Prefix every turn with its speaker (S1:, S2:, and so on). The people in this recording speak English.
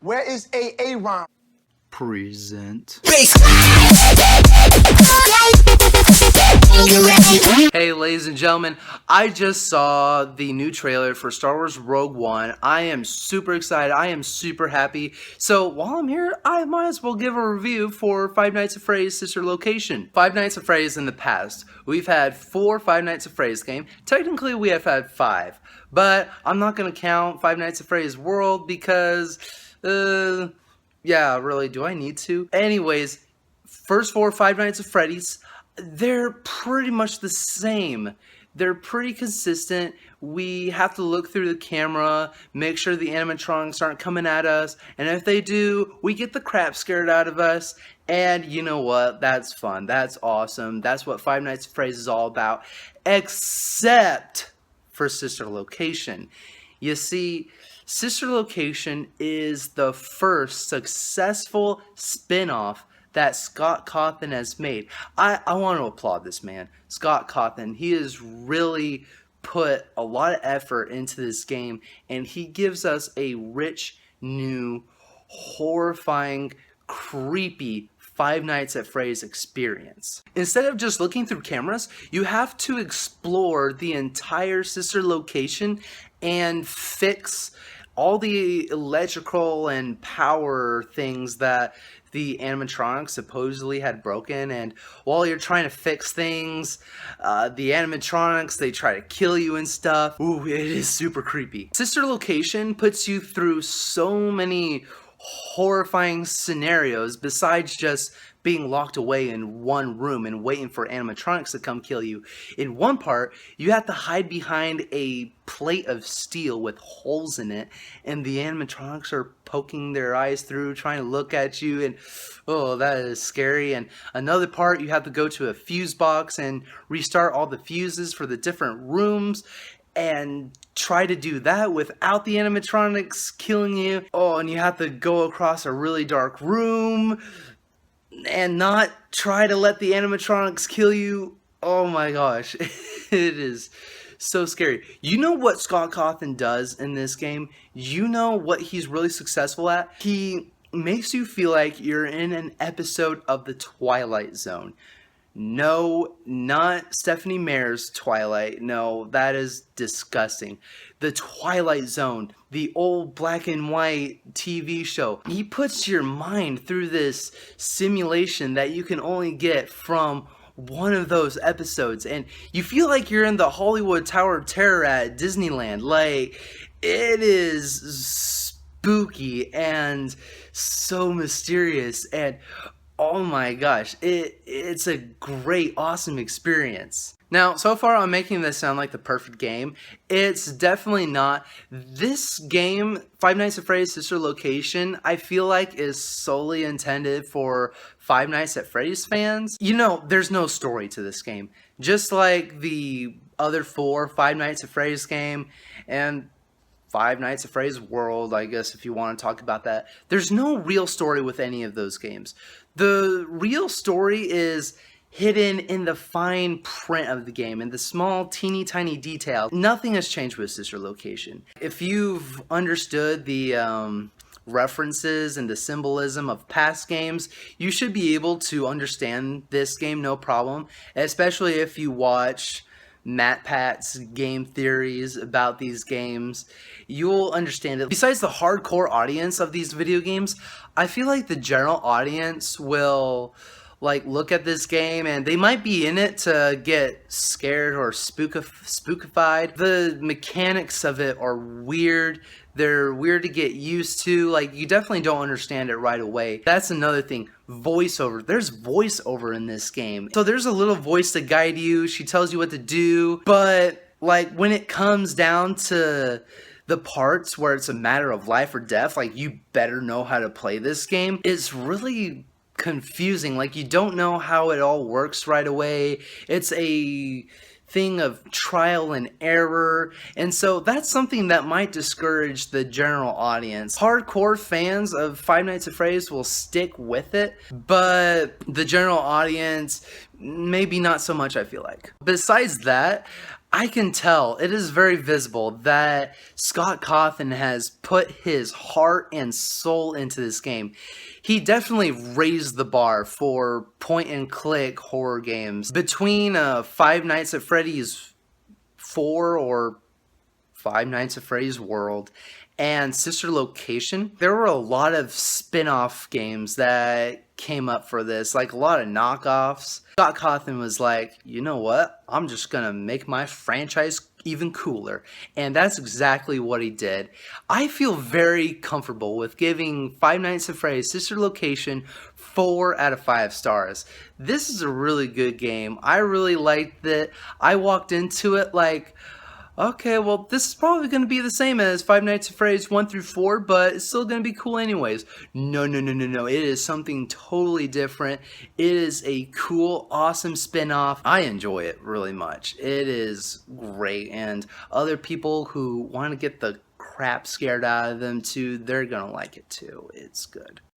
S1: Where is A.A.Ron?
S2: Present.
S3: Hey ladies and gentlemen, I just saw the new trailer for Star Wars Rogue One. I am super excited, I am super happy. So while I'm here, I might as well give a review for Five Nights at Freddy's Sister Location. Five Nights at Freddy's in the past, we've had 4 Five Nights at Freddy's games. Technically we have had 5, but I'm not going to count Five Nights at Freddy's World because, yeah, really, do I need to? Anyways, first 4 Five Nights at Freddy's, they're pretty much the same. They're pretty consistent. We have to look through the camera, make sure the animatronics aren't coming at us, and if they do, we get the crap scared out of us. And you know what? That's fun. That's awesome. That's what Five Nights at Freddy's is all about, except for Sister Location. You see, Sister Location is the first successful spin-off that Scott Cawthon has made. I want to applaud this man, Scott Cawthon. He has really put a lot of effort into this game, and he gives us a rich, new, horrifying, creepy Five Nights at Freddy's experience. Instead of just looking through cameras, you have to explore the entire Sister Location and fix all the electrical and power things that the animatronics supposedly had broken. And while you're trying to fix things, the animatronics, they try to kill you and stuff. Ooh, it is super creepy. Sister Location puts you through so many horrifying scenarios besides just being locked away in one room and waiting for animatronics to come kill you. In one part, you have to hide behind a plate of steel with holes in it, and the animatronics are poking their eyes through, trying to look at you, and oh, that is scary. And another part, you have to go to a fuse box and restart all the fuses for the different rooms, and try to do that without the animatronics killing you. Oh, and you have to go across a really dark room and not try to let the animatronics kill you. Oh my gosh, it is so scary. You know what Scott Cawthon does in this game? You know what he's really successful at? He makes you feel like you're in an episode of The Twilight Zone. No, not Stephanie Meyer's Twilight. No, that is disgusting. The Twilight Zone, the old black and white TV show. He puts your mind through this simulation that you can only get from one of those episodes, and you feel like you're in the Hollywood Tower of Terror at Disneyland. Like, it is spooky and so mysterious, and oh my gosh, it's a great, awesome experience. Now, so far I'm making this sound like the perfect game. It's definitely not. This game, Five Nights at Freddy's Sister Location, I feel like is solely intended for Five Nights at Freddy's fans. You know, there's no story to this game. Just like the other 4 Five Nights at Freddy's game and Five Nights at Freddy's World, I guess, if you want to talk about that. There's no real story with any of those games. The real story is hidden in the fine print of the game, in the small, teeny tiny detail. Nothing has changed with Sister Location. If you've understood the references and the symbolism of past games, you should be able to understand this game no problem, especially if you watch Matt Pat's game theories about these games. You'll understand it. Besides the hardcore audience of these video games, I feel like the general audience will look at this game and they might be in it to get scared or spookified. The mechanics of it are weird. They're weird to get used to. Like, you definitely don't understand it right away. That's another thing. Voiceover. There's voiceover in this game. So there's a little voice to guide you. She tells you what to do. But like, when it comes down to the parts where it's a matter of life or death, like, you better know how to play this game, it's really confusing. Like, you don't know how it all works right away. It's a thing of trial and error, and so that's something that might discourage the general audience. Hardcore fans of Five Nights at Freddy's will stick with it, but the general audience, maybe not so much, I feel like. Besides that, I can tell, it is very visible that Scott Cawthon has put his heart and soul into this game. He definitely raised the bar for point and click horror games. Between Five Nights at Freddy's 4 or Five Nights at Freddy's World and Sister Location, there were a lot of spin-off games that came up for this, like a lot of knockoffs. Scott Cawthon was like, you know what, I'm just gonna make my franchise even cooler, and that's exactly what he did. I feel very comfortable with giving Five Nights at Freddy's Sister Location 4 out of 5 stars. This is a really good game. I really liked it. I walked into it like, okay, well, this is probably going to be the same as Five Nights at Freddy's 1 through 4, but it's still going to be cool anyways. No, no, no, no, no. It is something totally different. It is a cool, awesome spin-off. I enjoy it really much. It is great, and other people who want to get the crap scared out of them too, they're going to like it too. It's good.